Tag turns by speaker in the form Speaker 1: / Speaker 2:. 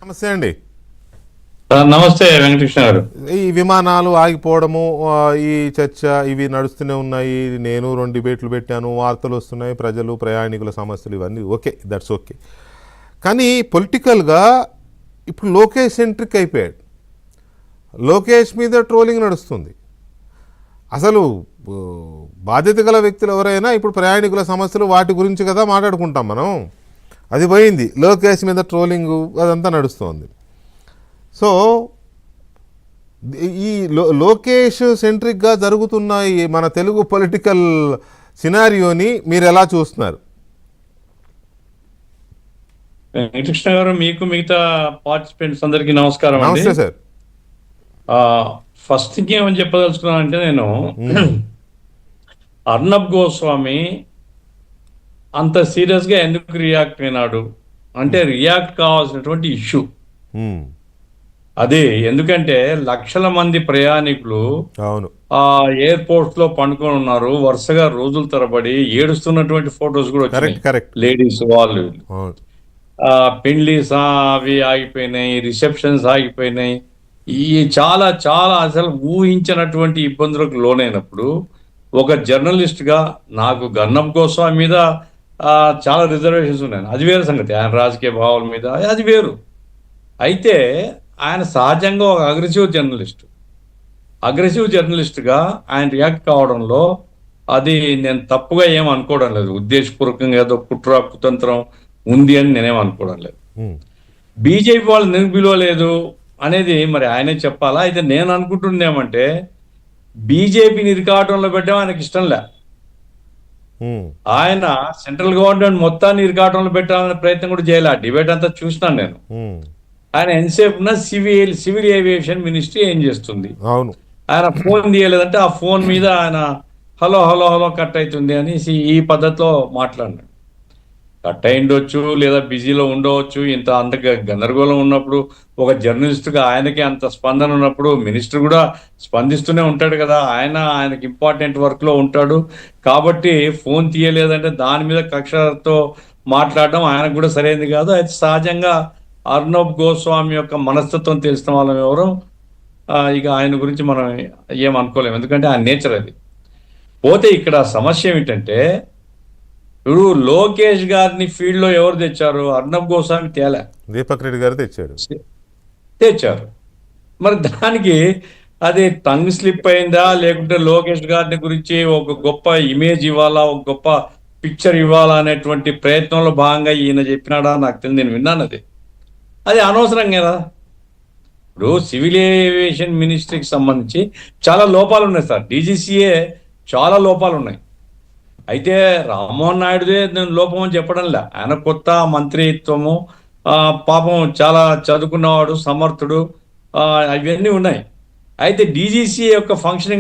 Speaker 1: నమస్తే అండి.
Speaker 2: నమస్తే వెంకటకృష్ణ గారు.
Speaker 1: ఈ విమానాలు ఆగిపోవడము, ఈ చర్చ ఇవి నడుస్తూనే ఉన్నాయి. నేను 2 డిబేట్లు పెట్టాను, వార్తలు వస్తున్నాయి, ప్రజలు ప్రయాణికుల సమస్యలు ఇవన్నీ ఓకే, దట్స్ ఓకే. కానీ పొలిటికల్గా ఇప్పుడు లోకేష్ సెంట్రిక్ అయిపోయాడు. లోకేష్ మీద ట్రోలింగ్ నడుస్తుంది. అసలు బాధ్యత గల వ్యక్తులు ఎవరైనా ఇప్పుడు ప్రయాణికుల సమస్యలు వాటి గురించి కదా మాట్లాడుకుంటాం మనం. అది పోయింది, లోకేష్ మీద ట్రోలింగు అదంతా నడుస్తుంది. సో ఈ లోకేష్ సెంట్రిక్గా జరుగుతున్న ఈ మన తెలుగు పొలిటికల్ సినారియోని మీరు ఎలా చూస్తున్నారు?
Speaker 2: వెంకటకృష్ణ గారు, మీకు మిగతా పార్టిసిపెంట్స్ అందరికీ నమస్కారం.
Speaker 1: నమస్తే సార్.
Speaker 2: ఫస్ట్ థింగ్ ఏమని చెప్పదలుచుకున్నానంటే, నేను అర్నబ్ గోస్వామి అంత సీరియస్గా ఎందుకు రియాక్ట్ అయినాడు అంటే, రియాక్ట్ కావాల్సినటువంటి ఇష్యూ అదే. ఎందుకంటే లక్షల మంది ప్రయాణికులు ఎయిర్పోర్ట్స్ లో పండుకొని ఉన్నారు, వరుసగా రోజుల తరబడి ఏడుస్తున్నటువంటి ఫొటోస్ కూడా వచ్చాయి. లేడీస్ వాళ్ళు పెళ్లిస్ అవి ఆగిపోయినాయి, రిసెప్షన్స్ ఆగిపోయినాయి. ఈ చాలా చాలా అసలు ఊహించినటువంటి ఇబ్బందులకు లోనైనప్పుడు ఒక జర్నలిస్ట్ గా నాకు అర్నబ్ గోస్వామి మీద చాలా రిజర్వేషన్స్ ఉన్నాయి. అది వేరు సంగతి, ఆయన రాజకీయ భావాల మీద అది వేరు. అయితే ఆయన సహజంగా ఒక అగ్రెసివ్ జర్నలిస్ట్గా ఆయన రియాక్ట్ కావడంలో అది నేను తప్పుగా ఏం అనుకోవడం లేదు. ఉద్దేశపూర్వకంగా ఏదో కుట్ర కుతంత్రం ఉంది అని నేనేం అనుకోవడం లేదు. బీజేపీ వాళ్ళు ఎందుకు పిలవలేదు అనేది మరి ఆయనే చెప్పాలా? అయితే నేను అనుకుంటుంది ఏమంటే, బీజేపీని ఇరికాటంలో పెట్టడం ఆయనకి ఇష్టం లే. ఆయన సెంట్రల్ గవర్నమెంట్ మొత్తాన్ని ఇరికాటంలో పెట్టాలనే ప్రయత్నం కూడా చేయాలి. డిబేట్ అంతా చూసినాను నేను. ఆయన ఎంతసేపు సివిల్ ఏవియేషన్ మినిస్ట్రీ ఏం చేస్తుంది, ఆయన ఫోన్ తీయలేదంటే ఆ ఫోన్ మీద ఆయన హలో హలో హలో కట్ అవుతుంది అనేసి ఈ పద్ధతిలో మాట్లాడినాడు. కట్ అయిండొచ్చు, లేదా బిజీలో ఉండవచ్చు. అంత గందరగోళం ఉన్నప్పుడు ఒక జర్నలిస్ట్గా ఆయనకి అంత స్పందన ఉన్నప్పుడు మినిస్టర్ కూడా స్పందిస్తూనే ఉంటాడు కదా. ఆయనకి ఇంపార్టెంట్ వర్క్లో ఉంటాడు కాబట్టి ఫోన్ తీయలేదంటే దాని మీద కక్షతో మాట్లాడడం ఆయనకు కూడా సరైనది కాదు. అయితే సహజంగా అర్నబ్ గోస్వామి యొక్క మనస్తత్వం తెలిసిన వాళ్ళం ఎవరు, ఇక ఆయన గురించి మనం ఏం అనుకోలేము, ఎందుకంటే ఆయన నేచర్ అది. పోతే ఇక్కడ సమస్య ఏమిటంటే, ఇప్పుడు లోకేష్ గారిని ఫీల్డ్ లో ఎవరు తెచ్చారు? అర్నబ్ గోస్వామి తేలే,
Speaker 1: దీపక్ రెడ్డి గారు
Speaker 2: తెచ్చారు. మరి దానికి అది టంగ్ స్లిప్ అయిందా, లేకుంటే లోకేష్ గారిని గురించి ఒక గొప్ప ఇమేజ్ ఇవ్వాలా, ఒక గొప్ప పిక్చర్ ఇవ్వాలా అనేటువంటి ప్రయత్నంలో భాగంగా ఈయన చెప్పినాడా నాకు తెలియదు. నేను విన్నాను అది అనవసరం కదా. ఇప్పుడు సివిల్ ఏవియేషన్ మినిస్ట్రీకి సంబంధించి చాలా లోపాలు ఉన్నాయి సార్. డీజీసీఏ చాలా లోపాలు ఉన్నాయి. అయితే రామ్మోహన్ నాయుడుదే నేను లోపం అని చెప్పడంలే, ఆయన కొత్త మంత్రిత్వము, పాపం చాలా చదువుకున్నవాడు, సమర్థుడు, ఇవన్నీ ఉన్నాయి. అయితే డీజీసీఏ యొక్క ఫంక్షనింగ్